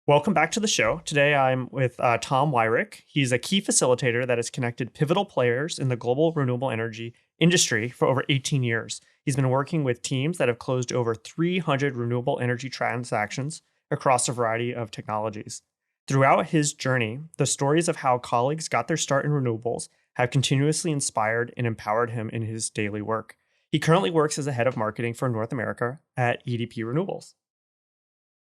Welcome back to the show. Today I'm with Tom Weirich. He's a key facilitator that has connected pivotal players in the global renewable energy industry for over 18 years. He's been working with teams that have closed over 300 renewable energy transactions across a variety of technologies. Throughout his journey, the stories of how colleagues got their start in renewables have continuously inspired and empowered him in his daily work. He currently works as a head of marketing for North America at EDP Renewables.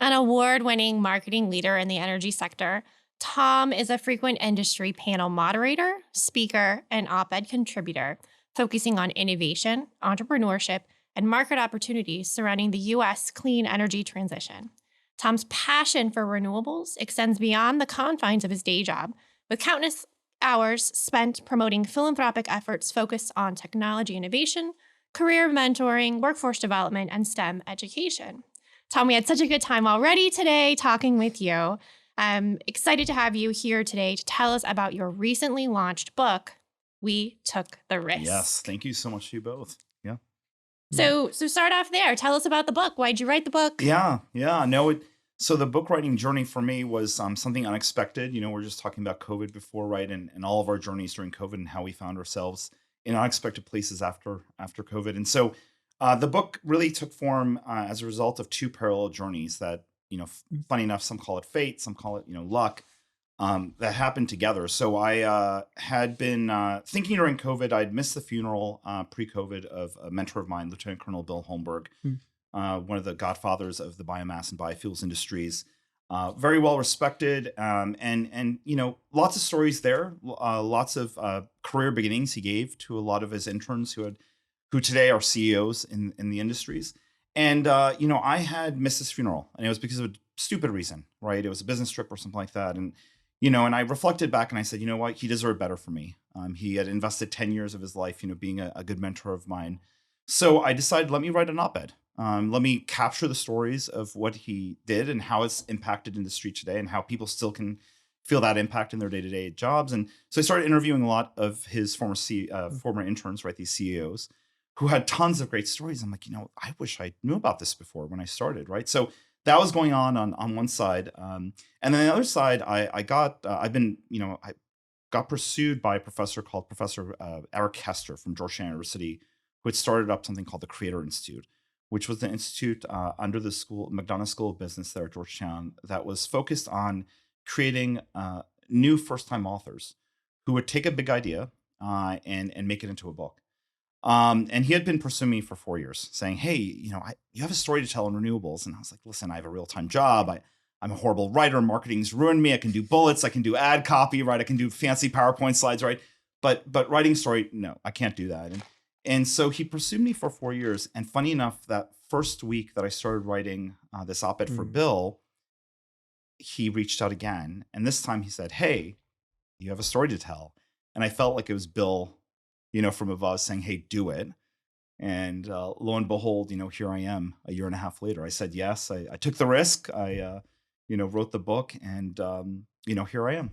An award winning marketing leader in the energy sector, Tom is a frequent industry panel moderator, speaker, and op ed contributor, focusing on innovation, entrepreneurship, and market opportunities surrounding the U.S. clean energy transition. Tom's passion for renewables extends beyond the confines of his day job, with countless hours spent promoting philanthropic efforts focused on technology innovation, career mentoring, workforce development, and STEM education. Tom, we had such a good time already today talking with you. I'm excited to have you here today to tell us about your recently launched book, We Took the Risk. Yes, thank you so much to you both. Yeah. So start off there. Tell us about the book. Why'd you write the book? Yeah. No, so the book writing journey for me was something unexpected. We're just talking about COVID before, right? And all of our journeys during COVID and how we found ourselves in unexpected places after COVID. And so the book really took form as a result of two parallel journeys that, funny enough, some call it fate, some call it, luck, that happened together. So I had been thinking during COVID, I'd missed the funeral pre-COVID of a mentor of mine, Lieutenant Colonel Bill Holmberg, one of the godfathers of the biomass and biofuels industries. Very well respected, and lots of stories there, lots of career beginnings he gave to a lot of his interns who today are CEOs in the industries. And, I had missed his funeral, and it was because of a stupid reason, right? It was a business trip or something like that. And, and I reflected back and I said, you know what, he deserved better for me. He had invested 10 years of his life, being a good mentor of mine. So I decided, let me write an op-ed. Let me capture the stories of what he did and how it's impacted industry today and how people still can feel that impact in their day-to-day jobs. And so I started interviewing a lot of his former interns, right? These CEOs who had tons of great stories. I'm like, I wish I knew about this before when I started, right? So that was going on one side. And then the other side, I got pursued by a professor called Professor Eric Hester from Georgetown University, who had started up something called the Creator Institute, which was the institute under the McDonough School of Business there at Georgetown that was focused on creating new first-time authors who would take a big idea and make it into a book. And he had been pursuing me for 4 years saying, hey, you have a story to tell in renewables. And I was like, listen, I have a real-time job. I'm a horrible writer. Marketing's ruined me. I can do bullets. I can do ad copy, right? I can do fancy PowerPoint slides, right? But writing story, no, I can't do that. And so he pursued me for 4 years. And funny enough, that first week that I started writing this op-ed for Bill, he reached out again. And this time he said, hey, you have a story to tell. And I felt like it was Bill, from above saying, hey, do it. And lo and behold, here I am a year and a half later. I said, yes, I took the risk. I, wrote the book and, here I am.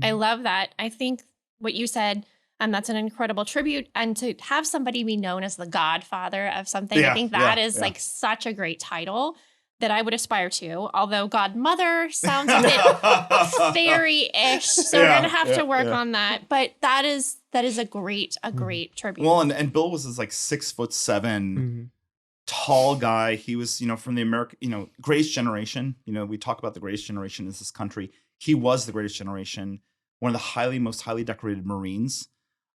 I love that. I think what you said, that's an incredible tribute. And to have somebody be known as the godfather of something, I think that is like such a great title that I would aspire to. Although godmother sounds a bit fairy-ish. So we're going to have to work on that. But that is a great tribute. Well, and Bill was this like 6'7" tall guy. He was, from the American, greatest generation. We talk about the greatest generation in this country. He was the greatest generation, one of the most highly decorated Marines.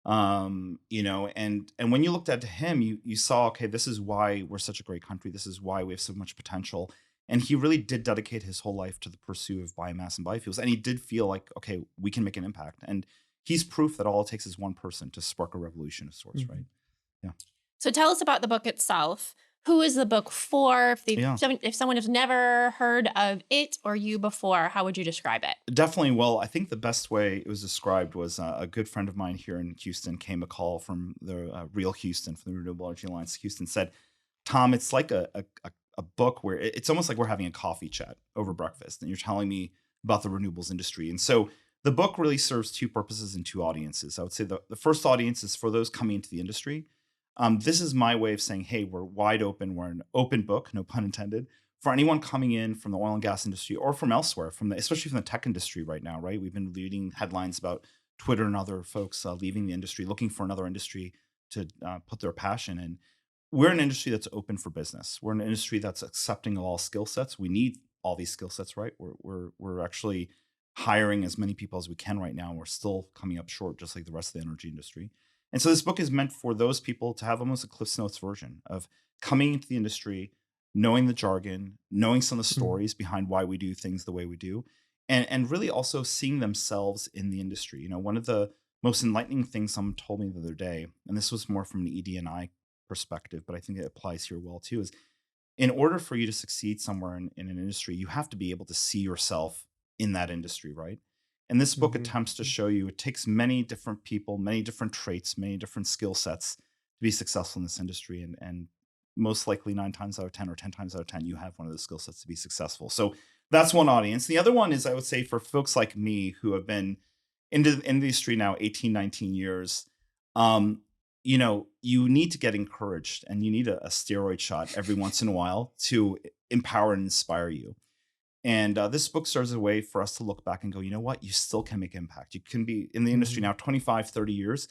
And when you looked at him, you saw, okay, this is why we're such a great country. This is why we have so much potential. And he really did dedicate his whole life to the pursuit of biomass and biofuels. And he did feel like, okay, we can make an impact. And he's proof that all it takes is one person to spark a revolution of sorts, right? Yeah. So tell us about the book itself. Who is the book for? If someone has never heard of it or you before, how would you describe it? Definitely. Well, I think the best way it was described was a good friend of mine here in Houston, Kay McCall from the Real Houston, from the Renewable Energy Alliance Houston, said, Tom, it's like a book where it's almost like we're having a coffee chat over breakfast and you're telling me about the renewables industry. And so the book really serves two purposes and two audiences. I would say the first audience is for those coming into the industry. This is my way of saying, hey, we're wide open. We're an open book, no pun intended, for anyone coming in from the oil and gas industry or from elsewhere, especially from the tech industry right now, right? We've been reading headlines about Twitter and other folks leaving the industry, looking for another industry to put their passion in. We're an industry that's open for business. We're an industry that's accepting of all skill sets. We need all these skill sets, right? We're actually hiring as many people as we can right now. And we're still coming up short, just like the rest of the energy industry. And so this book is meant for those people to have almost a Cliff's Notes version of coming into the industry, knowing the jargon, knowing some of the stories behind why we do things the way we do, and really also seeing themselves in the industry. You know, one of the most enlightening things someone told me the other day, and this was more from an ED&I perspective, but I think it applies here well too, is in order for you to succeed somewhere in an industry, you have to be able to see yourself in that industry, right? And this book attempts to show you it takes many different people, many different traits, many different skill sets to be successful in this industry. And most likely 9 times out of 10 or 10 times out of 10, you have one of those skill sets to be successful. So that's one audience. The other one is, I would say, for folks like me who have been in the industry now 18, 19 years, you know, you need to get encouraged and you need a steroid shot every once in a while to empower and inspire you. And this book serves as a way for us to look back and go, you know what, you still can make impact. You can be in the industry now 25, 30 years.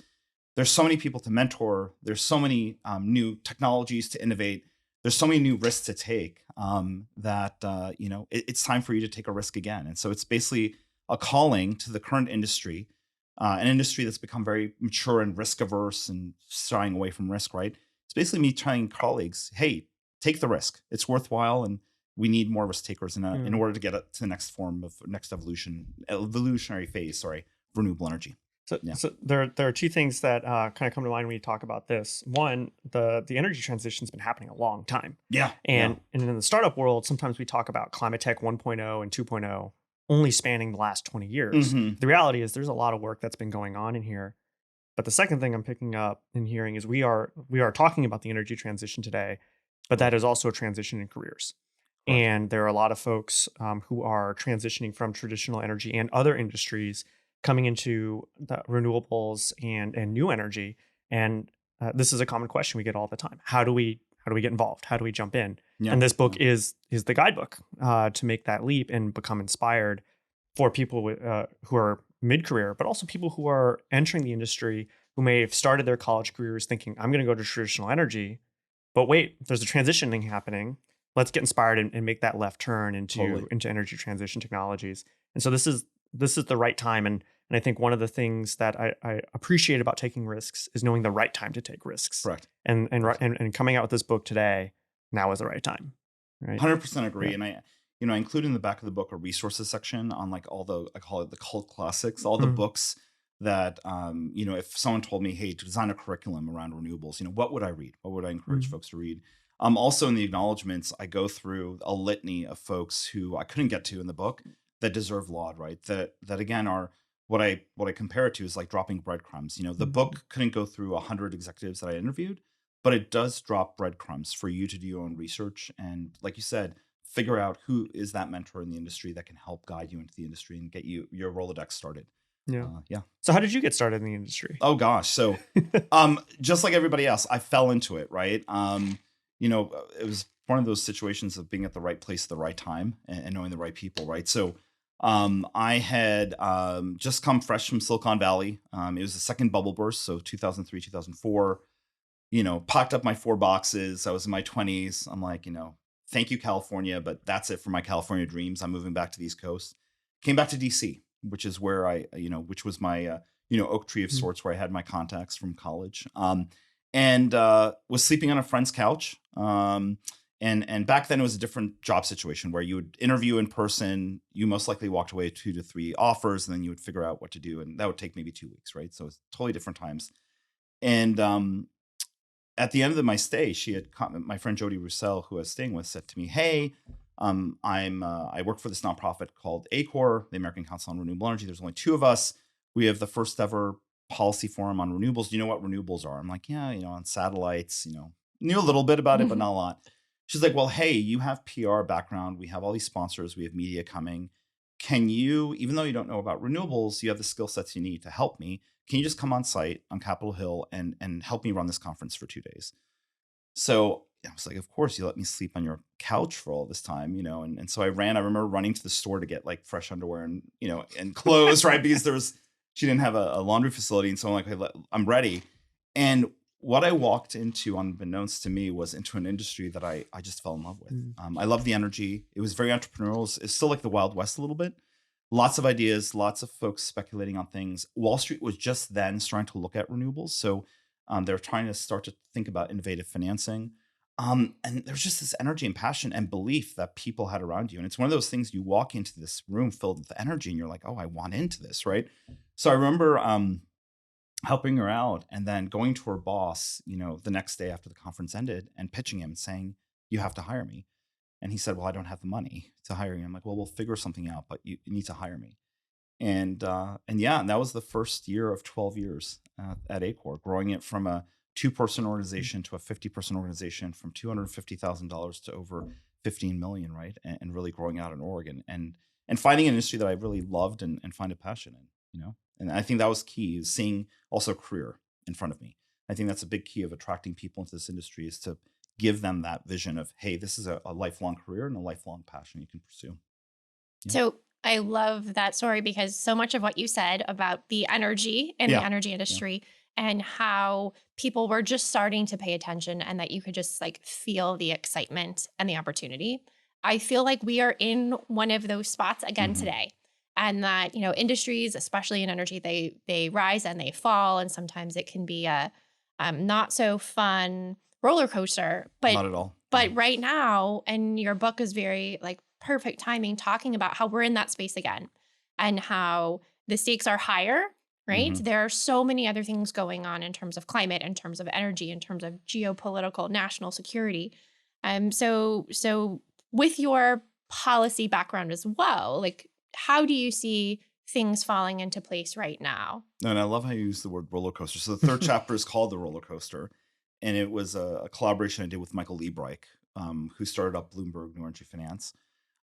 There's so many people to mentor. There's so many new technologies to innovate. There's so many new risks to take that, you know, it's time for you to take a risk again. And so it's basically a calling to the current industry, an industry that's become very mature and risk averse and shying away from risk, right? It's basically me telling colleagues, hey, take the risk. It's worthwhile. And we need more risk takers in order to get to the next evolutionary phase, sorry, renewable energy. So there are two things that kind of come to mind when you talk about this. One, the energy transition has been happening a long time. And in the startup world, sometimes we talk about climate tech 1.0 and 2.0 only spanning the last 20 years. The reality is there's a lot of work that's been going on in here. But the second thing I'm picking up and hearing is we are talking about the energy transition today, but that is also a transition in careers. Right. And there are a lot of folks who are transitioning from traditional energy and other industries coming into the renewables and new energy. And this is a common question we get all the time. How do we get involved? How do we jump in? And this book is the guidebook to make that leap and become inspired for people who are mid-career, but also people who are entering the industry who may have started their college careers thinking, I'm going to go to traditional energy, but wait, there's a transitioning happening. Let's get inspired and make that left turn into energy transition technologies. And so this is the right time. And I think one of the things that I appreciate about taking risks is knowing the right time to take risks. Correct. And coming out with this book today, now is the right time. Right. 100% agree. Yeah. And I include in the back of the book a resources section on like all the, I call it the cult classics, all the books that, you know, if someone told me, hey, to design a curriculum around renewables, you know, what would I read? What would I encourage folks to read? Also in the acknowledgments, I go through a litany of folks who I couldn't get to in the book that deserve laud, right? That again are what I compare it to is like dropping breadcrumbs. You know, the book couldn't go through 100 executives that I interviewed, but it does drop breadcrumbs for you to do your own research. And like you said, figure out who is that mentor in the industry that can help guide you into the industry and get you your Rolodex started. Yeah. So how did you get started in the industry? Oh gosh. So, just like everybody else, I fell into it, right? You know, it was one of those situations of being at the right place at the right time and knowing the right people, right? So, I had just come fresh from Silicon Valley. It was the second bubble burst, so 2003, 2004. You know, packed up my 4 boxes. I was in my 20s. I'm like, you know, thank you, California, but that's it for my California dreams. I'm moving back to the East Coast. Came back to DC, which is where which was my, oak tree of sorts where I had my contacts from college. And was sleeping on a friend's couch. And back then it was a different job situation where you would interview in person. You most likely walked away 2 to 3 offers, and then you would figure out what to do. And that would take maybe 2 weeks, right? So it's totally different times. And at the end of my stay, my friend Jody Roussel, who I was staying with, said to me, hey, I work for this nonprofit called ACOR, the American Council on Renewable Energy. There's only 2 of us. We have the first ever policy forum on renewables. Do you know what renewables are? I'm like, yeah, on satellites, knew a little bit about it, but not a lot. She's like, well, hey, you have PR background. We have all these sponsors. We have media coming. Can you, even though you don't know about renewables, you have the skill sets you need to help me. Can you just come on site on Capitol Hill and help me run this conference for 2 days? So I was like, of course you let me sleep on your couch for all this time, and so I remember running to the store to get like fresh underwear and, and clothes, right? Because she didn't have a laundry facility. And so I'm like, "Hey, I'm ready." And what I walked into, unbeknownst to me, was into an industry that I just fell in love with. Mm. I love the energy. It was very entrepreneurial. It's still like the Wild West a little bit. Lots of ideas, lots of folks speculating on things. Wall Street was just then starting to look at renewables. So they're trying to start to think about innovative financing. And there's just this energy and passion and belief that people had around you. And it's one of those things, you walk into this room filled with energy and you're like, oh, I want into this, right? So I remember helping her out and then going to her boss, the next day after the conference ended and pitching him and saying, you have to hire me. And he said, well, I don't have the money to hire you. I'm like, well, we'll figure something out, but you need to hire me. And yeah, and that was the first year of 12 years at Acor, growing it from a 2-person organization to a 50-person organization, from $250,000 to over 15 million, right? And really growing out in Oregon and finding an industry that I really loved and find a passion in. And I think that was key, is seeing also a career in front of me. I think that's a big key of attracting people into this industry, is to give them that vision of, hey, this is a lifelong career and a lifelong passion you can pursue. Yeah. So I love that story, because so much of what you said about the energy in Yeah. the energy industry and how people were just starting to pay attention, and that you could just like feel the excitement and the opportunity. I feel like we are in one of those spots again Mhm. today. And that, industries, especially in energy, they rise and they fall. And sometimes it can be a not so fun roller coaster. Not at all. But right now, and your book is very like perfect timing, talking about how we're in that space again and how the stakes are higher, right? Mhm. There are so many other things going on in terms of climate, in terms of energy, in terms of geopolitical, national security. So with your policy background as well, like, how do you see things falling into place right now? And I love how you use the word roller coaster. So the third chapter is called The Roller Coaster. And it was a collaboration I did with Michael Liebreich, who started up Bloomberg New Energy Finance.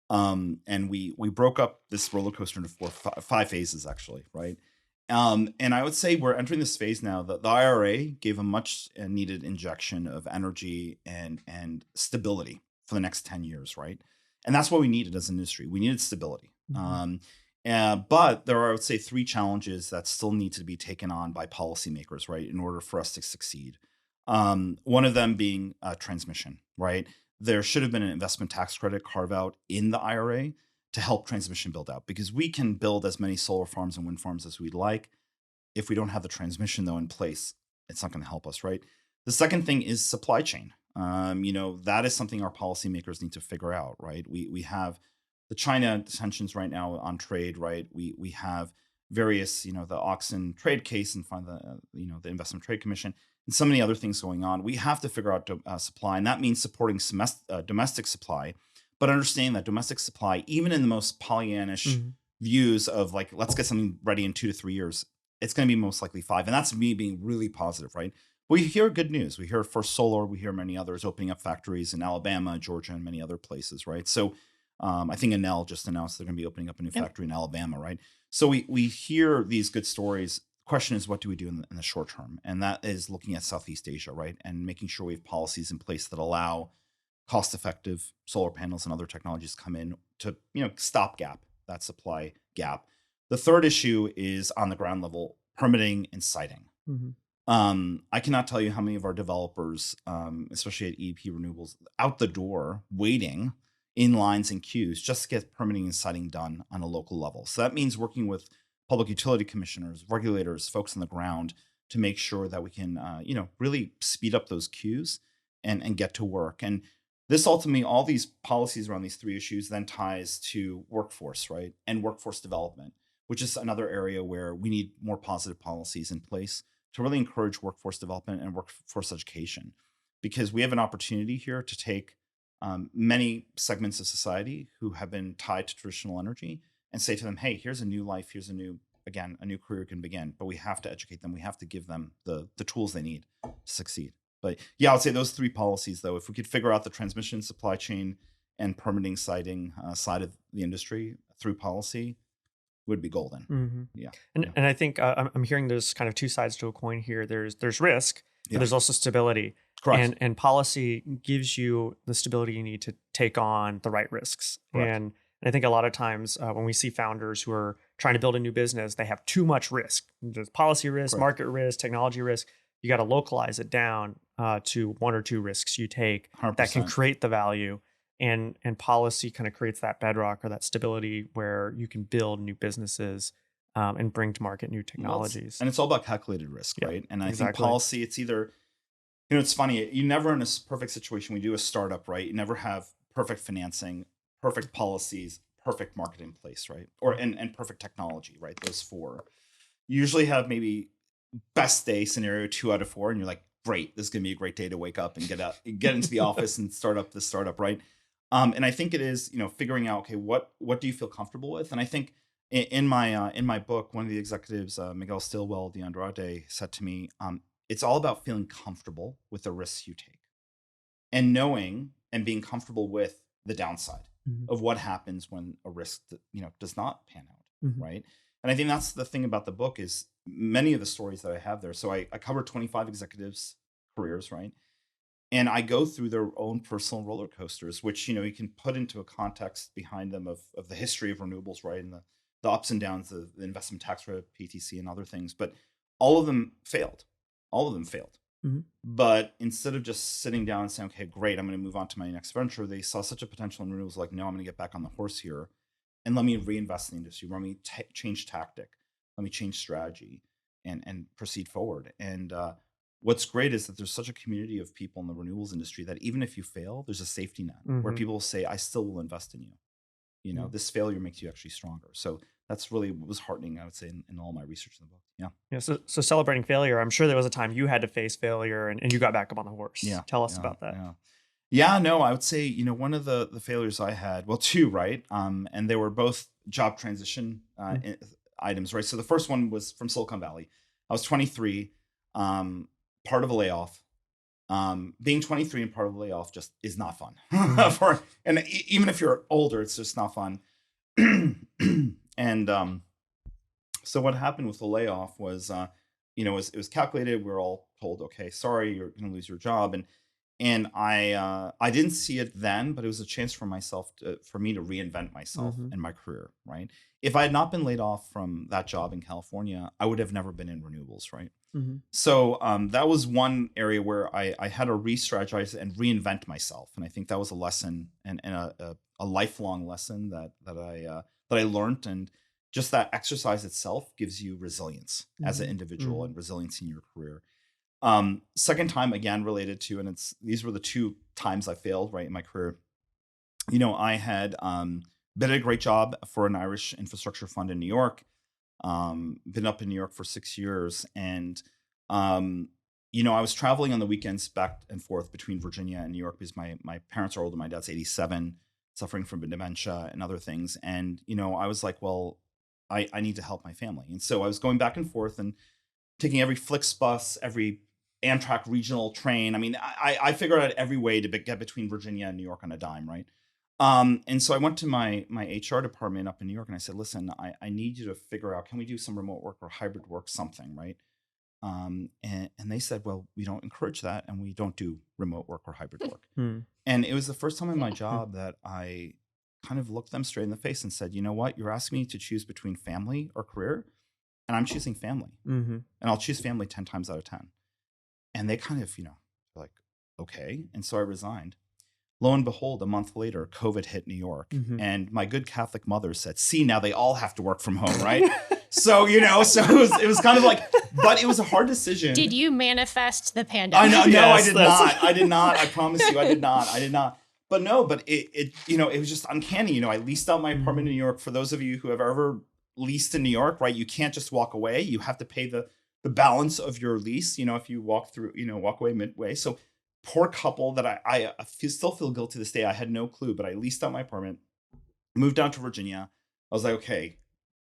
And we broke up this roller coaster into five phases, actually, right? And I would say we're entering this phase now that the IRA gave a much needed injection of energy and stability for the next 10 years, right? And that's what we needed as an industry. We needed stability. Mhm. But there are, I would say, 3 challenges that still need to be taken on by policymakers, right, in order for us to succeed. One of them being transmission, right? There should have been an investment tax credit carve out in the IRA to help transmission build out, because we can build as many solar farms and wind farms as we'd like. If we don't have the transmission, though, in place, it's not going to help us, right? The second thing is supply chain. That is something our policymakers need to figure out, right? We have the China tensions right now on trade, right? We have various, the Oxen trade case and find the Investment Trade Commission and so many other things going on. We have to figure out supply, and that means supporting domestic supply, but understanding that domestic supply, even in the most Pollyannish Mhm. views of like, let's get something ready in 2 to 3 years, it's going to be most likely 5. And that's me being really positive, right? We hear good news. We hear First Solar. We hear many others opening up factories in Alabama, Georgia, and many other places, right? So I think Enel just announced they're going to be opening up a new Yep. factory in Alabama, right? So we hear these good stories. Question is, what do we do in the short term? And that is looking at Southeast Asia, right? And making sure we have policies in place that allow cost-effective solar panels and other technologies to come in to, stopgap that supply gap. The third issue is on the ground level, permitting and siting. Mhm. I cannot tell you how many of our developers, especially at EP Renewables, out the door waiting in lines and queues just to get permitting and siting done on a local level. So that means working with public utility commissioners, regulators, folks on the ground to make sure that we can, really speed up those queues and get to work. And this ultimately, all these policies around these 3 issues then ties to workforce, right? And workforce development, which is another area where we need more positive policies in place to really encourage workforce development and workforce education, because we have an opportunity here to take many segments of society who have been tied to traditional energy and say to them, hey, here's a new life, here's a new career can begin, but we have to educate them. We have to give them the tools they need to succeed. But yeah, I would say those 3 policies, though, if we could figure out the transmission, supply chain, and permitting siting side of the industry through policy, would be golden. Mhm. Yeah. And Yeah. and I think I'm hearing there's kind of 2 sides to a coin here. There's risk, but Yeah. there's also stability. Correct. And policy gives you the stability you need to take on the right risks. Correct. And I think a lot of times when we see founders who are trying to build a new business, they have too much risk. There's policy risk, Correct. market risk, technology risk. You got to localize it down to one or two risks you take that can 100%. create the value. And policy kind of creates that bedrock or that stability where you can build new businesses and bring to market new technologies. And it's all about calculated risk, Yeah, right? And I think exactly. policy, it's either, it's funny, you never in a perfect situation, we do a startup, right? You never have perfect financing, perfect policies, perfect market in place, right? Or and perfect technology, right? Those four. You usually have maybe best day scenario 2 out of 4, and you're like, great, this is gonna be a great day to wake up and get into the office and start up the startup, right? And I think it is, figuring out, okay, what do you feel comfortable with? And I think in my book, one of the executives, Miguel Stilwell de Andrade, said to me, it's all about feeling comfortable with the risks you take and knowing and being comfortable with the downside Mhm. of what happens when a risk does not pan out, Mhm. right? And I think that's the thing about the book is many of the stories that I have there. So I cover 25 executives careers, right? And I go through their own personal roller coasters, which you can put into a context behind them of the history of renewables, right, and the ups and downs of the investment tax credit, PTC, and other things. But all of them failed. All of them failed. Mhm. But instead of just sitting down and saying, "Okay, great, I'm going to move on to my next venture," they saw such a potential in renewables, like, "No, I'm going to get back on the horse here, and let me reinvest in the industry. Let me change tactic. Let me change strategy, and proceed forward." And what's great is that there's such a community of people in the renewables industry that even if you fail, there's a safety net where Mhm. people say, "I still will invest in you." Mhm. This failure makes you actually stronger. So that's really what was heartening, I would say, in all my research in the book. Yeah. Yeah, so celebrating failure, I'm sure there was a time you had to face failure and you got back up on the horse. Yeah. Tell us Yeah. about that. Yeah. Yeah, no, I would say, one of the failures I had, well, two, right? And they were both job transition Mm. items, right? So the first one was from Silicon Valley. I was 23, part of a layoff. Being 23 and part of a layoff just is not fun. Mhm. Even if you're older, it's just not fun. And so what happened with the layoff was, it was calculated. We were all told, okay, sorry, you're going to lose your job, and I didn't see it then, but it was a chance for me to reinvent myself Mhm. and my career, right? If I had not been laid off from that job in California, I would have never been in renewables, right? Mhm. So that was one area where I had to re-strategize and reinvent myself, and I think that was a lesson and a lifelong lesson that I learned, and just that exercise itself gives you resilience as an Mhm. individual Mhm. and resilience in your career. Second time, again, related to, and these were the two times I failed, right, in my career. I had been at a great job for an Irish infrastructure fund in New York. Been up in New York for 6 years, and um, I was traveling on the weekends back and forth between Virginia and New York because my parents are older. My dad's 87, suffering from dementia and other things, and I was like, well, I need to help my family, and so I was going back and forth and taking every Flixbus, every Amtrak regional train. I mean, I figured out every way to get between Virginia and New York on a dime, right? And so I went to my HR department up in New York and I said, listen, I need you to figure out, can we do some remote work or hybrid work, something, right? And they said, well, we don't encourage that and we don't do remote work or hybrid work. Mhm. And it was the first time in my job that I kind of looked them straight in the face and said, you know what? You're asking me to choose between family or career, and I'm choosing family. Mhm. And I'll choose family 10 times out of 10. And they kind of, like, okay. And so I resigned. Lo and behold, a month later, COVID hit New York. Mhm. And my good Catholic mother said, see, now they all have to work from home, right? So it was kind of like, but it was a hard decision. Did you manifest the I pandemic? know, no, Yes, I did that's- not. I did not. I promise you, I did not. I did not. But no, but it was just uncanny. I leased out my apartment in New York. For those of you who have ever leased in New York, right? You can't just walk away. You have to pay the balance of your lease, if you walk away midway. So poor couple that still feel guilty to this day. I had no clue, but I leased out my apartment, moved down to Virginia. I was like, okay,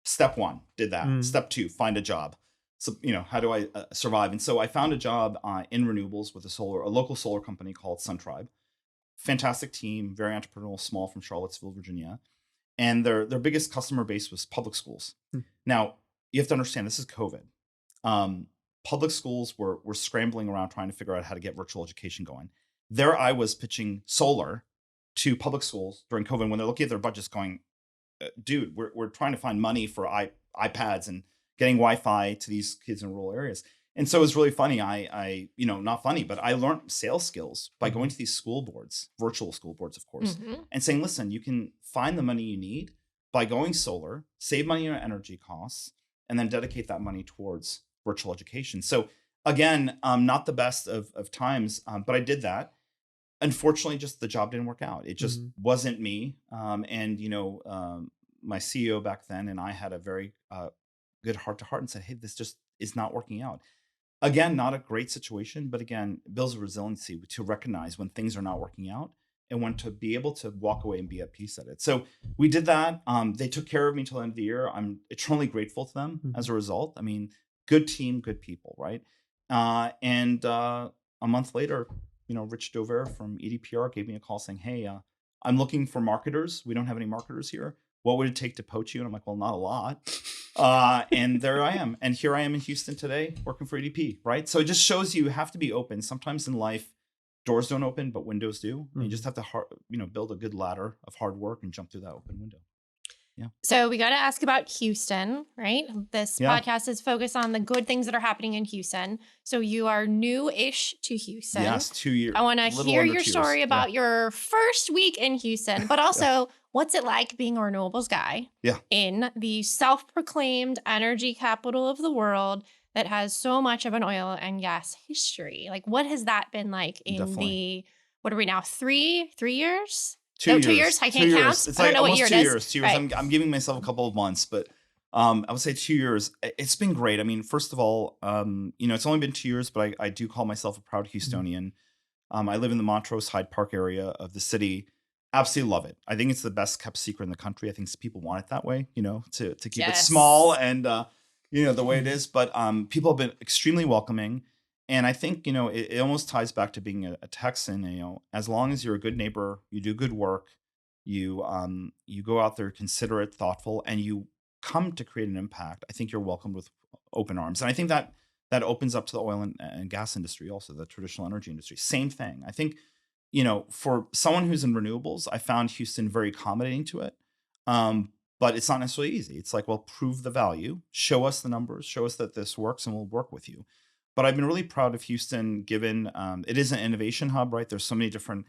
step one, did that. Mhm. Step two, find a job. So, how do I survive? And so I found a job in renewables with a local solar company called SunTribe. Fantastic team, very entrepreneurial, small, from Charlottesville, Virginia. And their biggest customer base was public schools. Mhm. Now, you have to understand, this is COVID. public schools were scrambling around trying to figure out how to get virtual education going. There I was pitching solar to public schools during COVID when they're looking at their budgets going, dude, we're trying to find money for iPads and getting Wi-Fi to these kids in rural areas. And so it was really funny. I not funny, but I learned sales skills by going to these school boards, virtual school boards, of course, and saying, listen, you can find the money you need by going solar, save money on energy costs, and then dedicate that money towards virtual education. So again, not the best of times, but I did that. Unfortunately, just the job didn't work out. It just wasn't me. My CEO back then and I had a very good heart to heart and said, hey, this just is not working out. Again, not a great situation, but again, it builds a resiliency to recognize when things are not working out and when to be able to walk away and be at peace at it. So we did that. They took care of me till the end of the year. I'm eternally grateful to them as a result. I mean, good team, good people, right? And a month later, Rich Dover from EDPR gave me a call saying, hey, I'm looking for marketers. We don't have any marketers here. What would it take to poach you? And I'm like, well, not a lot. And there I am. And here I am in Houston today working for EDP, right? So it just shows you have to be open. Sometimes in life, doors don't open, but windows do. And you just have to, build a good ladder of hard work and jump through that open window. Yeah. So we got to ask about Houston, right? This podcast is focused on the good things that are happening in Houston. So you are new-ish to Houston. Yes, 2 years. I want to hear your story about your first week in Houston, but also what's it like being a renewables guy in the self-proclaimed energy capital of the world that has so much of an oil and gas history? Like, what has that been like in the, what are we now, 3 years? 2 years. 2 years? I can't 2 years. count. It's I like don't know what almost year 2 it is. years. 2 years. Right. I'm giving myself a couple of months, but I would say 2 years. It's been great. I mean, first of all, it's only been 2 years, but I do call myself a proud Houstonian. I live in the Montrose Hyde Park area of the city. Absolutely love it. I think it's the best kept secret in the country. I think people want it that way, to keep it small and, the way it is. But people have been extremely welcoming. And I think, it almost ties back to being a Texan, as long as you're a good neighbor, you do good work, you go out there considerate, thoughtful, and you come to create an impact, I think you're welcomed with open arms. And I think that opens up to the oil and gas industry, also the traditional energy industry. Same thing. I think, for someone who's in renewables, I found Houston very accommodating to it. But it's not necessarily easy. It's like, well, prove the value, show us the numbers, show us that this works, and we'll work with you. But I've been really proud of Houston, given it is an innovation hub, right? There's so many different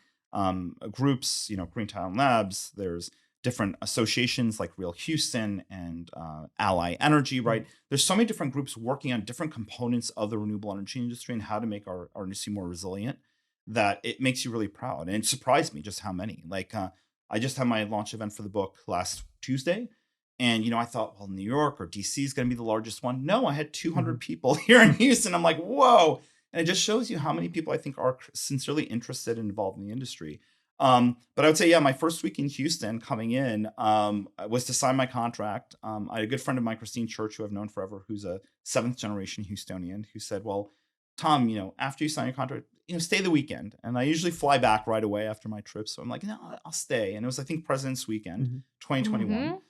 groups, Green Town Labs. There's different associations like Real Houston and Ally Energy, right? There's so many different groups working on different components of the renewable energy industry and how to make our industry more resilient, that it makes you really proud. And it surprised me just how many. Like I just had my launch event for the book last Tuesday. And, I thought, well, New York or DC is going to be the largest one. No, I had 200 people here in Houston. I'm like, whoa. And it just shows you how many people I think are sincerely interested and involved in the industry. But I would say, my first week in Houston coming in was to sign my contract. I had a good friend of mine, Christine Church, who I've known forever, who's a 7th generation Houstonian, who said, well, Tom, after you sign your contract, stay the weekend. And I usually fly back right away after my trip. So I'm like, no, I'll stay. And it was, I think, President's Weekend, 2021.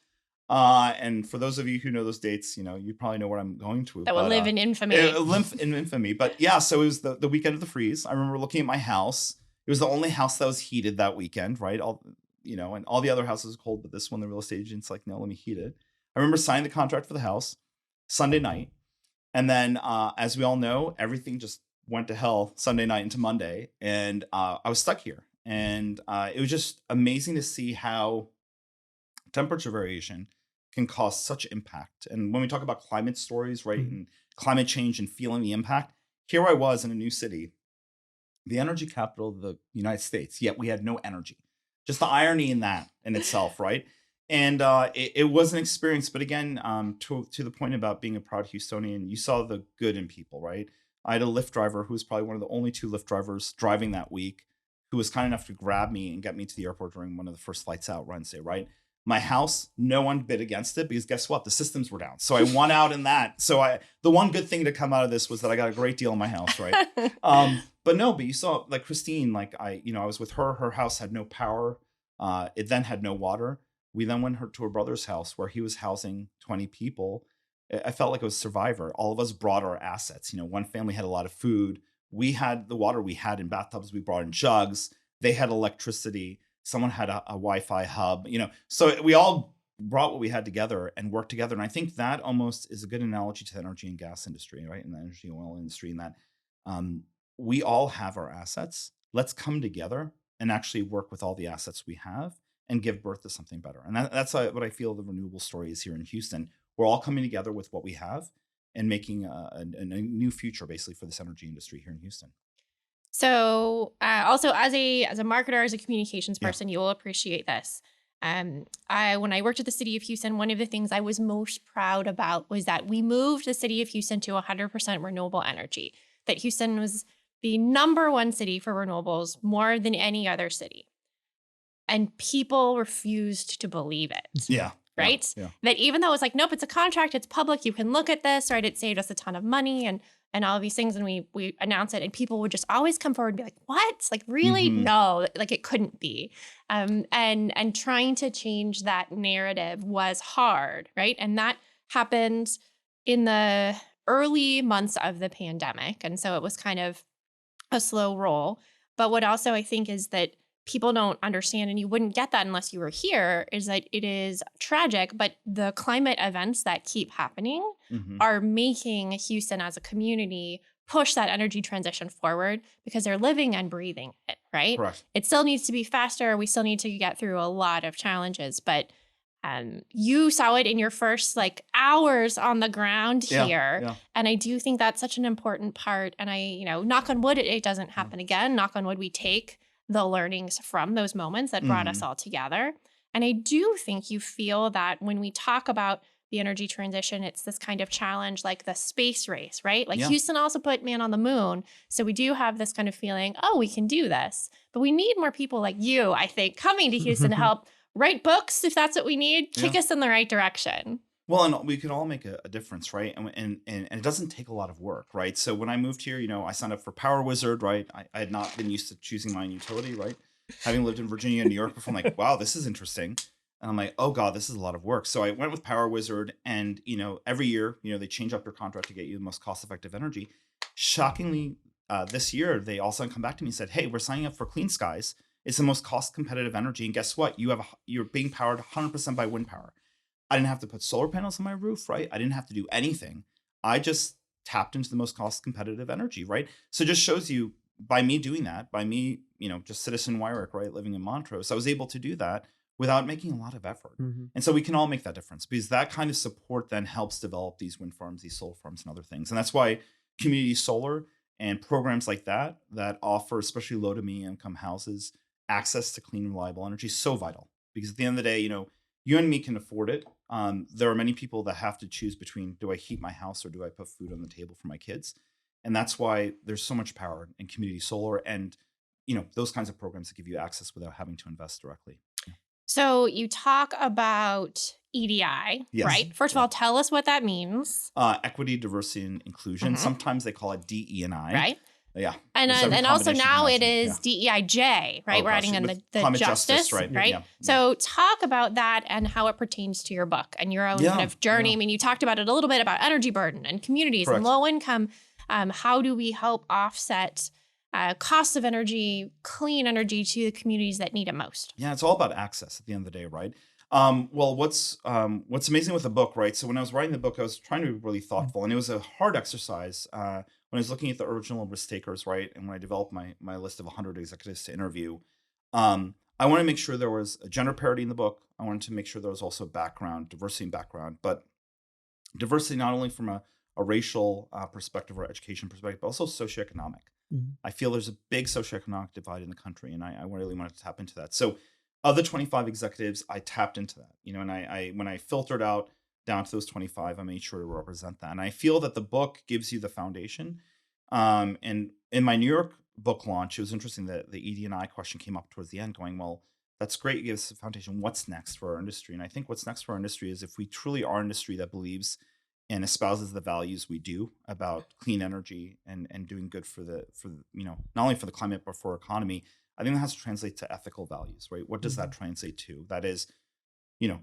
And for those of you who know those dates, you probably know where I'm going to. That will live in infamy. In infamy. But yeah, so it was the weekend of the freeze. I remember looking at my house. It was the only house that was heated that weekend, right? And all the other houses were cold, but this one, the real estate agent's like, no, let me heat it. I remember signing the contract for the house Sunday night. And then, as we all know, everything just went to hell Sunday night into Monday. And I was stuck here. And it was just amazing to see how temperature variation can cause such impact. And when we talk about climate stories, right, and climate change and feeling the impact, here I was in a new city, the energy capital of the United States, yet we had no energy. Just the irony in that in itself, right? And it was an experience. But again, to the point about being a proud Houstonian, you saw the good in people, right? I had a Lyft driver who was probably one of the only 2 Lyft drivers driving that week, who was kind enough to grab me and get me to the airport during one of the first flights out Wednesday, right? My house, no one bid against it because guess what? The systems were down. So I won out in that. So the one good thing to come out of this was that I got a great deal on my house, right? But you saw like Christine, like I was with her. Her house had no power. It then had no water. We then went to her brother's house where he was housing 20 people. I felt like I was Survivor. All of us brought our assets. One family had a lot of food. We had the water we had in bathtubs. We brought in jugs. They had electricity. Someone had a Wi-Fi hub. So we all brought what we had together and worked together. And I think that almost is a good analogy to the energy and gas industry, right? And the energy and oil industry, in that um, we all have our assets. Let's come together and actually work with all the assets we have and give birth to something better. And that's what I feel the renewable story is here in Houston. We're all coming together with what we have and making a new future basically for this energy industry here in Houston. So, also as a marketer, as a communications Yeah. person, you will appreciate this. When I worked at the city of Houston, one of the things I was most proud about was that we moved the city of Houston to 100% renewable energy. That Houston was the number one city for renewables, more than any other city, and people refused to believe it. Yeah. Right? Yeah. That even though it's like, nope, it's a contract, it's public, you can look at this, right? It saved us a ton of money and all of these things. And we announce it, and people would just always come forward and be like, what? Like, really? Mhm. No, like it couldn't be. And trying to change that narrative was hard, right? And that happened in the early months of the pandemic. And so it was kind of a slow roll. But what also I think is that people don't understand, and you wouldn't get that unless you were here, is that it is tragic, but the climate events that keep happening Mhm. are making Houston as a community push that energy transition forward because they're living and breathing it, right? Correct. It still needs to be faster. We still need to get through a lot of challenges, but you saw it in your first like hours on the ground Yeah. here. Yeah. And I do think that's such an important part. And knock on wood, it doesn't happen again. Knock on wood, we take the learnings from those moments that brought us Mhm. all together. And I do think you feel that when we talk about the energy transition, it's this kind of challenge like the space race, right? Like Yeah. Houston also put man on the moon. So we do have this kind of feeling, oh, we can do this. But we need more people like you, I think, coming to Houston to help write books if that's what we need, kick Yeah. us in the right direction. Well, and we can all make a difference, right? And it doesn't take a lot of work, right? So when I moved here, I signed up for Power Wizard, right? I had not been used to choosing my own utility, right? Having lived in Virginia and New York before, I'm like, wow, this is interesting. And I'm like, oh God, this is a lot of work. So I went with Power Wizard, and every year, they change up your contract to get you the most cost-effective energy. Shockingly, this year they all of a sudden come back to me and said, hey, we're signing up for Clean Skies. It's the most cost-competitive energy, and guess what? You're being powered 100% by wind power. I didn't have to put solar panels on my roof, right? I didn't have to do anything. I just tapped into the most cost competitive energy, right? So it just shows you by me doing that, by me, just citizen Weirich, right, living in Montrose, I was able to do that without making a lot of effort. Mhm. And so we can all make that difference, because that kind of support then helps develop these wind farms, these solar farms, and other things. And that's why community solar and programs like that offer, especially low to medium income houses, access to clean, reliable energy is so vital. Because at the end of the day, you and me can afford it. There are many people that have to choose between, do I heat my house or do I put food on the table for my kids? And that's why there's so much power in community solar and those kinds of programs that give you access without having to invest directly. So you talk about EDI, Yes. right? First of Yeah. all, tell us what that means. Equity, diversity, and inclusion. Mhm. Sometimes they call it DE&I. Right. Yeah. And There's every and also combination you now can it imagine. is DEIJ, right? Oh, We're gosh, adding in with the climate justice, justice, right? Yeah. So talk about that and how it pertains to your book and your own Yeah, kind of journey. yeah. I mean, you talked about it a little bit about energy burden and communities Correct. and low income. How do we help offset costs of energy, clean energy to the communities that need it most? Yeah, it's all about access at the end of the day, right? Well, what's amazing with the book, right? So when I was writing the book, I was trying to be really thoughtful, and it was a hard exercise. When I was looking at the original risk takers, right, and when I developed my list of 100 executives to interview, I wanted to make sure there was a gender parity in the book. I wanted to make sure there was also diversity and background, but diversity not only from a racial perspective or education perspective, but also socioeconomic. Mhm. I feel there's a big socioeconomic divide in the country, and I really wanted to tap into that. So, of the 25 executives, I tapped into that, and I when I filtered out down to those 25, I made sure to represent that. And I feel that the book gives you the foundation. And in my New York book launch, it was interesting that the ED&I question came up towards the end, going, well, that's great. It gives us a foundation. What's next for our industry? And I think what's next for our industry is if we truly are an industry that believes and espouses the values we do about clean energy and doing good not only for the climate but for our economy. I think that has to translate to ethical values, right? What does that translate to? That is,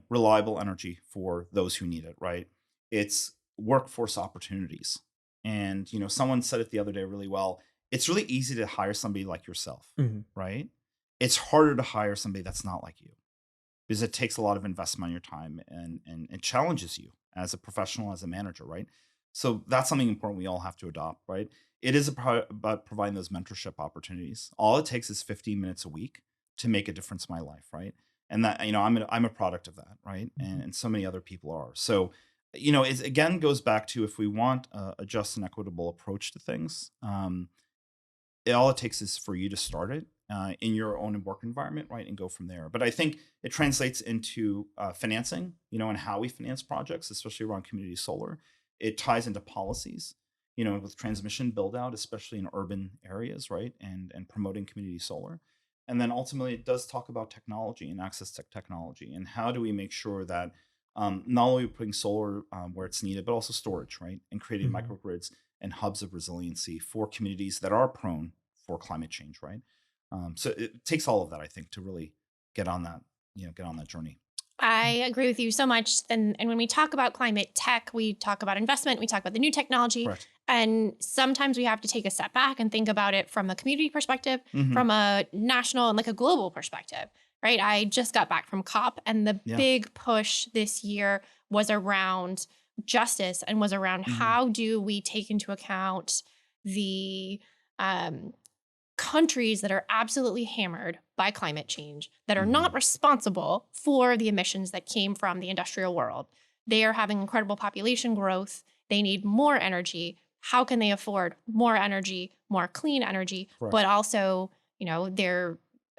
reliable energy for those who need it, right? It's workforce opportunities. And, someone said it the other day really well. It's really easy to hire somebody like yourself, Mhm. right? It's harder to hire somebody that's not like you because it takes a lot of investment on your time and it challenges you as a professional, as a manager, right? So that's something important we all have to adopt, right? It is about providing those mentorship opportunities. All it takes is 15 minutes a week to make a difference in my life, right? And that, I'm a product of that, right? And so many other people are. So, it again goes back to, if we want a just and equitable approach to things, all it takes is for you to start it in your own work environment, right, and go from there. But I think it translates into financing, and how we finance projects, especially around community solar. It ties into policies, with transmission build out, especially in urban areas, right, and promoting community solar. And then ultimately, it does talk about technology and access to technology, and how do we make sure that not only putting solar where it's needed, but also storage, right, and creating Mhm. microgrids and hubs of resiliency for communities that are prone for climate change, right? So it takes all of that, I think, to really get on that, get on that journey. I agree with you so much. And when we talk about climate tech, we talk about investment, we talk about the new technology. Correct. And sometimes we have to take a step back and think about it from a community perspective, Hmm. from a national and like a global perspective, right? I just got back from COP, and the Yeah. big push this year was around justice and was around Hmm. how do we take into account the um, countries that are absolutely hammered by climate change, that are Hmm. not responsible for the emissions that came from the industrial world. They are having incredible population growth. They need more energy. How can they afford more energy, more clean energy, Correct. but also,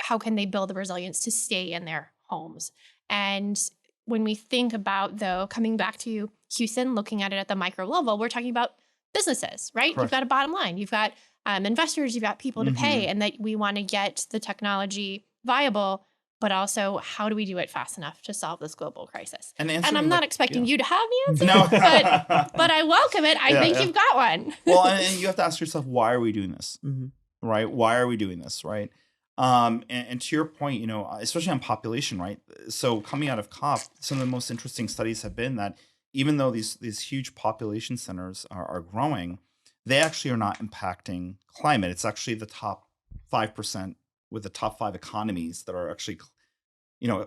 how can they build the resilience to stay in their homes? And when we think about, though, coming back to Houston, looking at it at the micro level, we're talking about businesses, right? You've Correct. got a bottom line. You've got investors, you've got people to Hmm. pay, and that we want to get the technology viable, but also how do we do it fast enough to solve this global crisis? And And I'm answering not the expecting yeah. you to have the answer, No. but I welcome it. I Yeah, think yeah. you've got one. Well, and you have to ask yourself, why are we doing this? Mhm. Right? Why are we doing this? Right? And to your point, especially on population, right? So coming out of COP, some of the most interesting studies have been that even though these huge population centers are growing, they actually are not impacting climate. It's actually the top 5% with the top 5 economies that are actually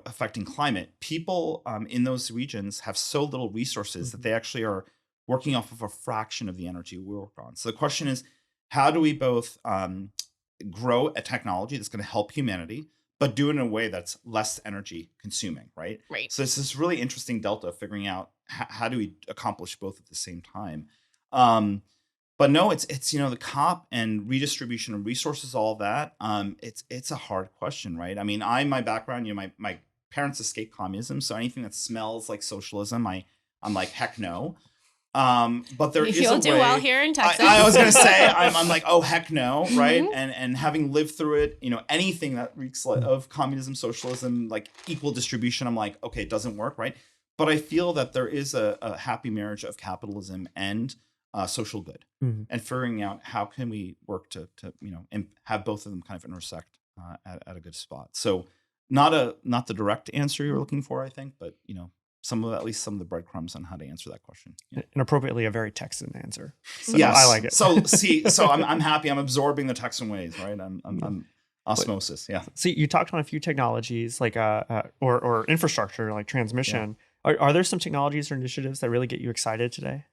affecting climate. People in those regions have so little resources that Mhm. they actually are working off of a fraction of the energy we work on. So the question is, how do we both grow a technology that's going to help humanity, but do it in a way that's less energy consuming, right? Right. So it's this really interesting delta of figuring out how do we accomplish both at the same time. Um, but no, it's the COP and redistribution of resources, all that. It's a hard question, right? I mean, my background, my parents escaped communism, so anything that smells like socialism, I'm like, heck no. But there is a You'll do well way. here in Texas. I was gonna say I'm like, oh heck no, right? Mhm. And having lived through it, anything that reeks Mhm. of communism, socialism, like equal distribution, I'm like, okay, it doesn't work, right? But I feel that there is a happy marriage of capitalism and social good, Mhm. and figuring out how can we work to and have both of them kind of intersect at a good spot. So not the direct answer you're looking for, I think, but at least some of the breadcrumbs on how to answer that question. Yeah. And appropriately a very Texan answer. So Yes. I like it. So I'm happy. I'm absorbing the Texan ways, right? I'm osmosis. Yeah. So you talked on a few technologies like or infrastructure like transmission. Are there some technologies or initiatives that really get you excited today?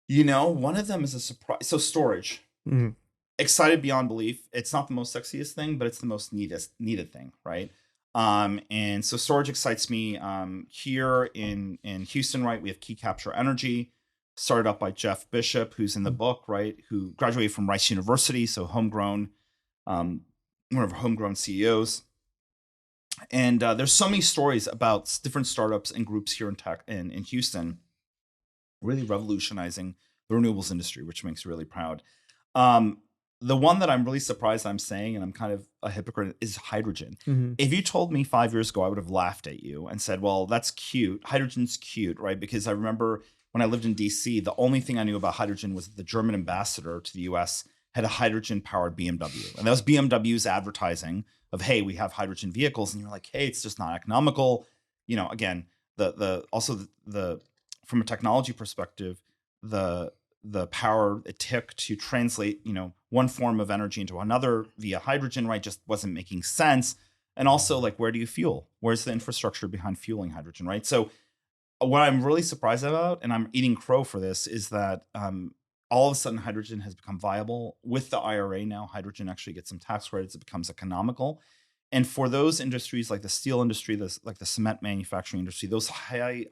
One of them is a surprise. So storage. Mhm. Excited beyond belief. It's not the most sexiest thing, but it's the most needed thing, right? And so storage excites me. Here in Houston, right, we have Key Capture Energy, started up by Jeff Bishop, who's in the book, right, who graduated from Rice University, so homegrown, one of our homegrown CEOs. And there's so many stories about different startups and groups here in Houston, really revolutionizing the renewables industry, which makes me really proud. Um, the one that I'm really surprised I'm saying, and I'm kind of a hypocrite, is hydrogen. Mhm. If you told me 5 years ago, I would have laughed at you and said, well, that's cute. Hydrogen's cute, right? Because I remember when I lived in DC, the only thing I knew about hydrogen was the German ambassador to the US had a hydrogen powered BMW. And that was BMW's advertising of, hey, we have hydrogen vehicles. And you're like, hey, it's just not economical. Again, the from a technology perspective, the power it took to translate, one form of energy into another via hydrogen, right, just wasn't making sense. And also, like, where do you fuel? Where's the infrastructure behind fueling hydrogen, right? So what I'm really surprised about, and I'm eating crow for this, is that all of a sudden hydrogen has become viable. With the IRA now, hydrogen actually gets some tax credits. It becomes economical. And for those industries like the steel industry, like the cement manufacturing industry, those high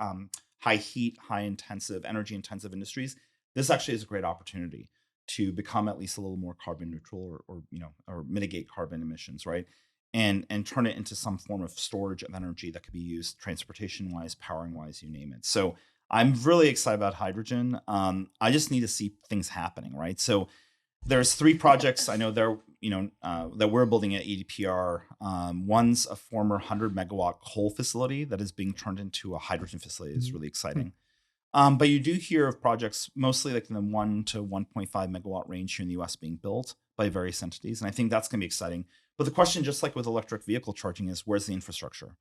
heat, high intensive, energy intensive industries, this actually is a great opportunity to become at least a little more carbon neutral, or mitigate carbon emissions, right? And turn it into some form of storage of energy that could be used transportation wise, powering wise, you name it. So I'm really excited about hydrogen. I just need to see things happening, right? So there's 3 projects I know that we're building at EDPR. One's a former 100 megawatt coal facility that is being turned into a hydrogen facility. It's really exciting. But you do hear of projects mostly like in the 1 to 1.5 megawatt range here in the US being built by various entities. And I think that's going to be exciting. But the question, just like with electric vehicle charging, is where's the infrastructure?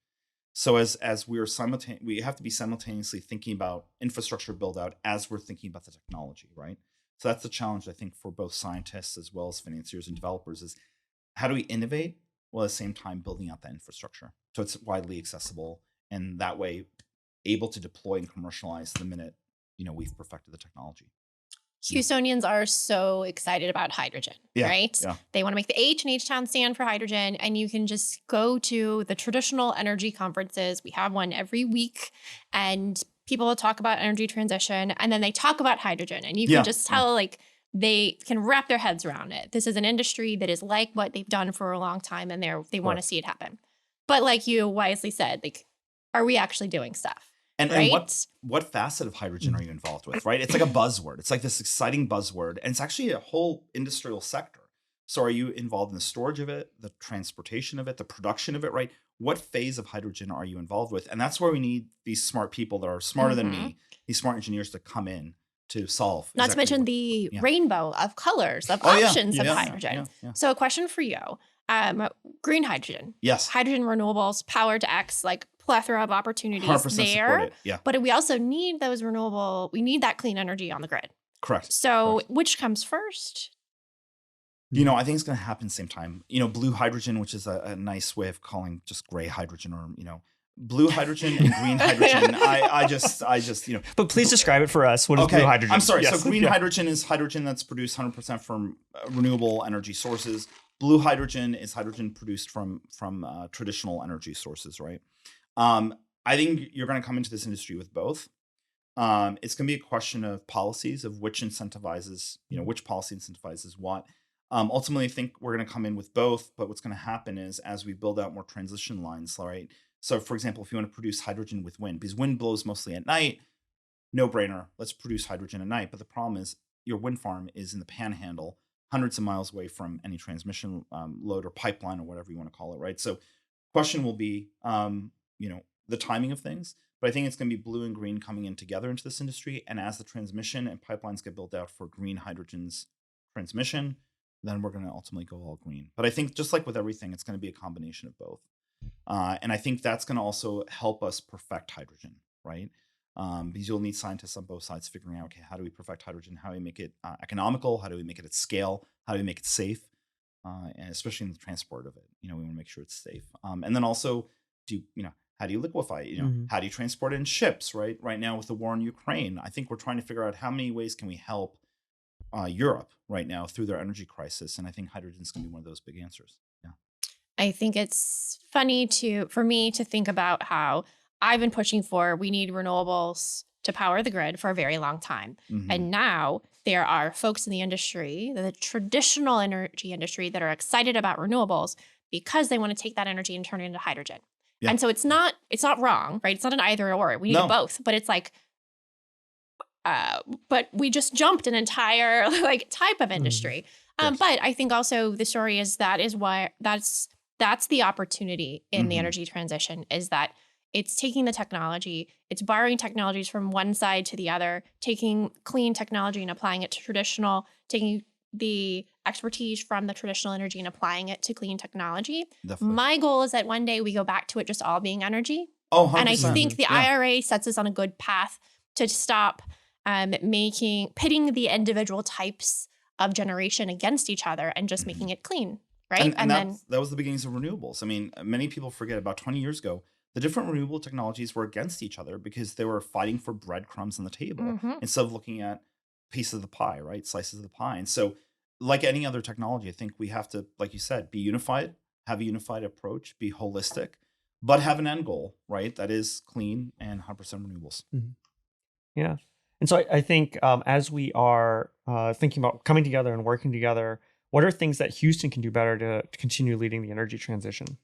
So as we have to be simultaneously thinking about infrastructure build out as we're thinking about the technology, right? So that's the challenge, I think, for both scientists as well as financiers and developers, is how do we innovate while at the same time building out that infrastructure so it's widely accessible, and that way able to deploy and commercialize the minute we've perfected the technology. Houstonians are so excited about hydrogen, right? Yeah. They want to make the H in H-Town stand for hydrogen, and you can just go to the traditional energy conferences. We have one every week, and people will talk about energy transition, and then they talk about hydrogen, and you can just tell like they can wrap their heads around it. This is an industry that is like what they've done for a long time, and they want to see it happen. But like you wisely said, like, are we actually doing stuff? And, right? and what facet of hydrogen are you involved with, right? It's like a buzzword. It's like this exciting buzzword, and it's actually a whole industrial sector. So are you involved in the storage of it, the transportation of it, the production of it, right? What phase of hydrogen are you involved with? And that's where we need these smart people that are smarter than me, these smart engineers to come in to solve. Not to mention the rainbow of colors, of options of hydrogen. So a question for you. Green hydrogen. Yes. Hydrogen renewables, power to X, like plethora of opportunities there. But we also need those we need that clean energy on the grid. Correct. So which comes first? I think it's going to happen at the same time. Blue hydrogen, which is a nice way of calling just gray hydrogen, or, blue hydrogen and green hydrogen. I just. But please describe it for us. What is blue hydrogen? I'm sorry. Yes. So green hydrogen is hydrogen that's produced 100% from renewable energy sources. Blue hydrogen is hydrogen produced from traditional energy sources, right? I think you're going to come into this industry with both. It's going to be a question of policies, of which incentivizes, which policy incentivizes what. Ultimately, I think we're going to come in with both. But what's going to happen is, as we build out more transition lines, right? So, for example, if you want to produce hydrogen with wind, because wind blows mostly at night, no brainer. Let's produce hydrogen at night. But the problem is, your wind farm is in the panhandle, hundreds of miles away from any transmission load or pipeline or whatever you want to call it, right? So, question will be, the timing of things. But I think it's going to be blue and green coming in together into this industry. And as the transmission and pipelines get built out for green hydrogen's transmission, then we're going to ultimately go all green. But I think just like with everything, it's going to be a combination of both. And I think that's going to also help us perfect hydrogen, right? Because you'll need scientists on both sides figuring out, okay, how do we perfect hydrogen? How do we make it economical? How do we make it at scale? How do we make it safe? And especially in the transport of it, we want to make sure it's safe. And then also, how do you liquefy it? How do you transport it in ships, right? Right now with the war in Ukraine, I think we're trying to figure out how many ways can we help Europe right now through their energy crisis. And I think hydrogen is going to be one of those big answers. Yeah. I think it's funny for me to think about how I've been pushing for, we need renewables to power the grid for a very long time. And now there are folks in the industry, the traditional energy industry, that are excited about renewables because they want to take that energy and turn it into hydrogen. Yeah. And so it's not wrong, right? It's not an either or. We need both, but it's like, but we just jumped an entire type of industry. But I think also the story is why that's the opportunity in the energy transition, is that it's taking the technology, it's borrowing technologies from one side to the other, taking clean technology and applying it to traditional, taking the expertise from the traditional energy and applying it to clean technology. Definitely. My goal is that one day we go back to it just all being energy. Oh, 100%. And I think the IRA sets us on a good path to stop pitting the individual types of generation against each other and just making it clean, right? And that was the beginnings of renewables. I mean, many people forget about 20 years ago, the different renewable technologies were against each other because they were fighting for breadcrumbs on the table hmm instead of looking at pieces of the pie, right? Slices of the pie. And so, like any other technology, I think we have to, like you said, be unified, have a unified approach, be holistic, but have an end goal, right? That is clean and 100% renewables. Mhm. Yeah. And so I think as we are thinking about coming together and working together, what are things that Houston can do better to continue leading the energy transition?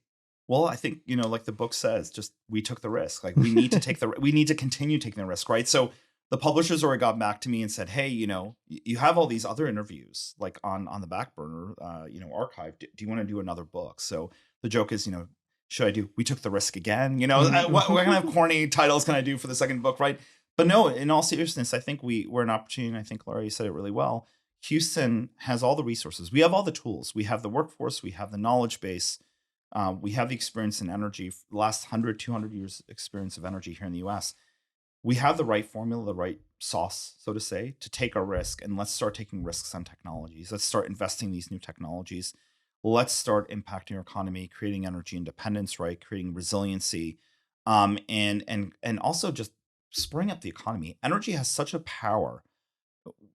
Well, I think, like the book says, just we took the risk. Like we need to we need to continue taking the risk, right? So the publishers already got back to me and said, "Hey, you have all these other interviews like on the back burner, archive. Do you want to do another book?" So the joke is, should I do We Took the Risk again? What kind of corny titles can I do for the second book, right? But no, in all seriousness, I think we're an opportunity. And I think Laura, you said it really well. Houston has all the resources. We have all the tools. We have the workforce. We have the knowledge base. We have the experience in energy, the last 100, 200 years experience of energy here in the US. We have the right formula, the right sauce, so to say, to take a risk. And let's start taking risks on technologies. Let's start investing in these new technologies. Let's start impacting our economy, creating energy independence, right? Creating resiliency, and also just spurring up the economy. Energy has such a power.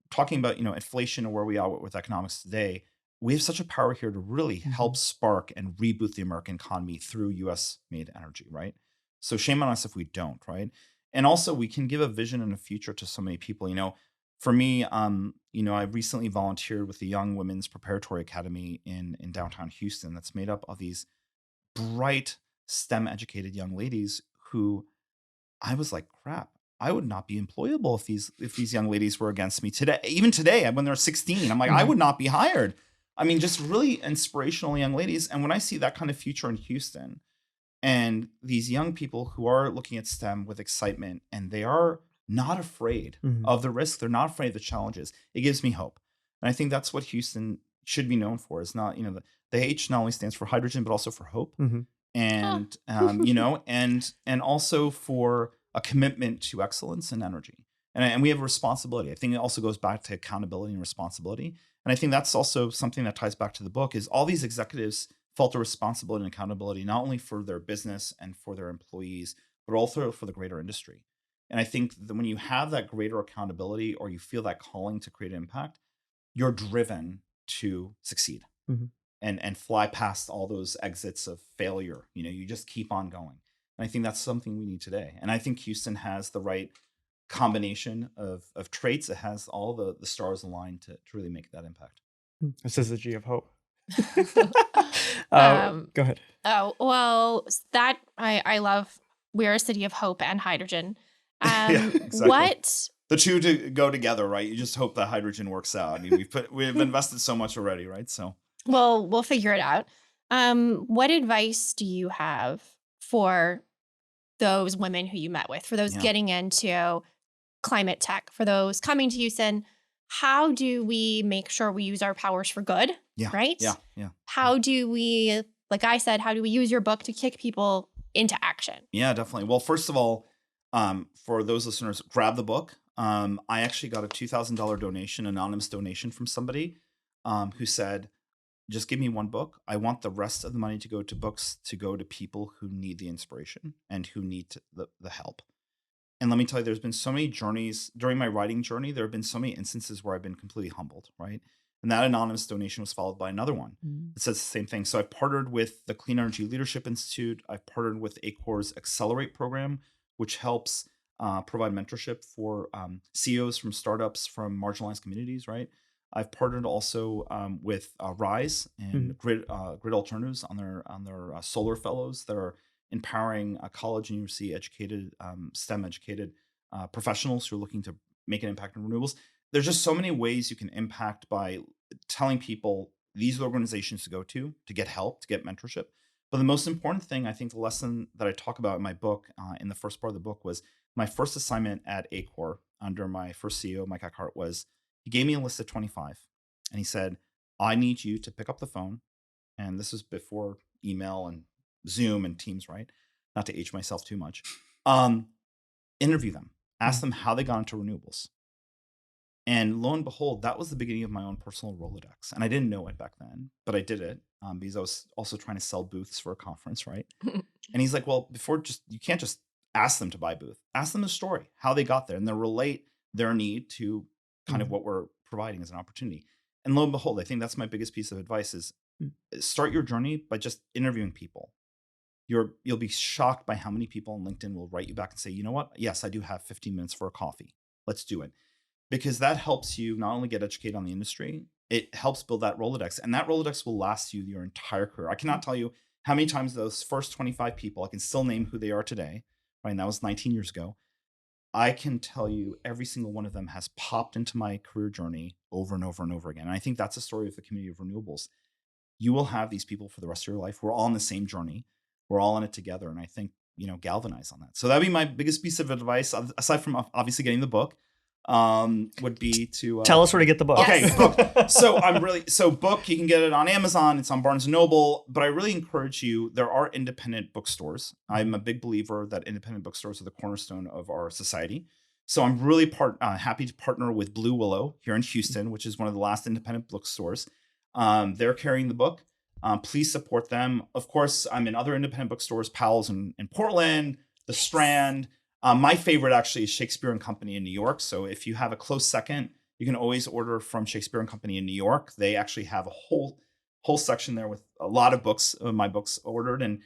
Talking about inflation and where we are with economics today, we have such a power here to really help spark and reboot the American economy through US made energy, right? So shame on us if we don't, right? And also we can give a vision and a future to so many people. For me, I recently volunteered with the Young Women's Preparatory Academy in downtown Houston that's made up of these bright STEM educated young ladies who I was like, crap, I would not be employable if these young ladies were against me today. Even today, when they're 16, I'm like, I would not be hired. I mean, just really inspirational young ladies. And when I see that kind of future in Houston and these young people who are looking at STEM with excitement and they are not afraid of the risk, they're not afraid of the challenges, it gives me hope. And I think that's what Houston should be known for. Is not, the H not only stands for hydrogen, but also for hope. And, and also for a commitment to excellence and energy. And we have a responsibility. I think it also goes back to accountability and responsibility. And I think that's also something that ties back to the book is all these executives felt a responsibility and accountability, not only for their business and for their employees, but also for the greater industry. And I think that when you have that greater accountability or you feel that calling to create impact, you're driven to succeed and fly past all those exits of failure. You just keep on going. And I think that's something we need today. And I think Houston has the right combination of traits. It has all the stars aligned to really make that impact. This is the G of hope. Um, Go ahead. Oh, well, that I love. We're a city of hope and hydrogen. Yeah, exactly. What? The two to go together, right? You just hope that hydrogen works out. I mean, we've invested so much already, right? So, Well, we'll figure it out. What advice do you have for those women who you met with, for those yeah. getting into climate tech, for those coming to Houston? How do we make sure we use our powers for good? Yeah. Right? Yeah. How do we, like I said, how do we use your book to kick people into action? Yeah, definitely. Well, first of all, for those listeners, grab the book. I actually got a $2,000 donation, anonymous donation from somebody who said, just give me one book. I want the rest of the money to go to books, to go to people who need the inspiration and who need the help. And let me tell you, there's been so many journeys during my writing journey. There have been so many instances where I've been completely humbled, right? And that anonymous donation was followed by another one that says the same thing. So I've partnered with the Clean Energy Leadership Institute. I've partnered with ACOR's Accelerate program, which helps provide mentorship for CEOs from startups from marginalized communities, right? I've partnered also with Rise and Grid Alternatives on their solar fellows that are empowering college and university educated, STEM educated professionals who are looking to make an impact in renewables. There's just so many ways you can impact by telling people these are the organizations to go to get help, to get mentorship. But the most important thing, I think the lesson that I talk about in my book, in the first part of the book, was my first assignment at ACOR under my first CEO, Mike Eckhart, was he gave me a list of 25 and he said, I need you to pick up the phone. And this was before email and Zoom and Teams, right? Not to age myself too much. Interview them. Ask them how they got into renewables. And lo and behold, that was the beginning of my own personal Rolodex. And I didn't know it back then, but I did it because I was also trying to sell booths for a conference, right? And he's like, well, you can't just ask them to buy a booth. Ask them the story, how they got there, and they'll relate their need to kind of what we're providing as an opportunity. And lo and behold, I think that's my biggest piece of advice is start your journey by just interviewing people. You'll be shocked by how many people on LinkedIn will write you back and say, you know what? Yes, I do have 15 minutes for a coffee. Let's do it. Because that helps you not only get educated on the industry, it helps build that Rolodex. And that Rolodex will last you your entire career. I cannot tell you how many times those first 25 people, I can still name who they are today, right? And that was 19 years ago. I can tell you every single one of them has popped into my career journey over and over and over again. And I think that's the story of the community of renewables. You will have these people for the rest of your life. We're all on the same journey. We're all in it together. And I think, galvanize on that. So that'd be my biggest piece of advice, aside from obviously getting the book, would be to tell us where to get the book. Okay, book. So book, you can get it on Amazon. It's on Barnes & Noble. But I really encourage you, there are independent bookstores. I'm a big believer that independent bookstores are the cornerstone of our society. So I'm really happy to partner with Blue Willow here in Houston, which is one of the last independent bookstores. They're carrying the book. Please support them. Of course, I'm in other independent bookstores, Powell's in Portland, The Strand. My favorite actually is Shakespeare and Company in New York. So if you have a close second, you can always order from Shakespeare and Company in New York. They actually have a whole section there with a lot of books, my books ordered. And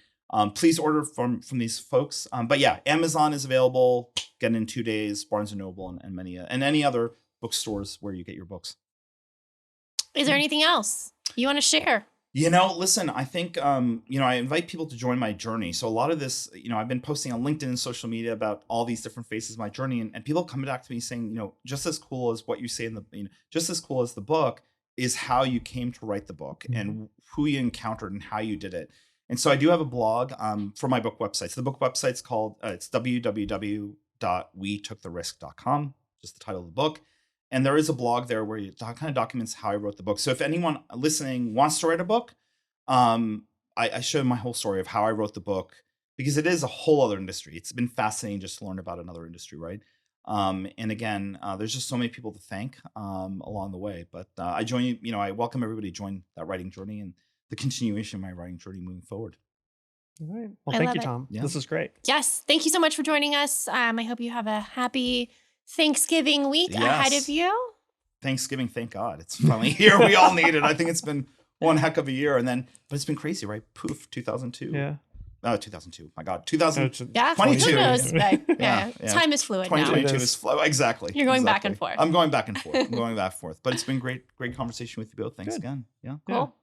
please order from these folks. But yeah, Amazon is available. Get in 2 days. Barnes & Noble and any other bookstores where you get your books. Is there anything else you want to share? Listen, I think, I invite people to join my journey. So a lot of this, I've been posting on LinkedIn and social media about all these different phases of my journey. And people come back to me saying, just as cool as what you say just as cool as the book is how you came to write the book and who you encountered and how you did it. And so I do have a blog for my book website. So the book website's called, it's www.wetookthe.risk.com, just the title of the book. And there is a blog there where it kind of documents how I wrote the book. So if anyone listening wants to write a book, I show my whole story of how I wrote the book, because it is a whole other industry. It's been fascinating just to learn about another industry, right? And again, there's just so many people to thank along the way. But I welcome everybody to join that writing journey and the continuation of my writing journey moving forward. All right. Well, thank you, Tom. Yeah. This is great. Yes. Thank you so much for joining us. I hope you have a happy Thanksgiving week ahead of you. Thanksgiving, thank God. It's finally here. We all need it. I think it's been one heck of a year. But it's been crazy, right? Poof, 2002. Yeah. 2002. My God. 2022. Yeah. Who knows? Yeah. Time is fluid now. 2022 is fluid. Exactly. You're going back and forth. I'm going back and forth. But it's been great conversation with you both. Thanks again. Yeah. Cool.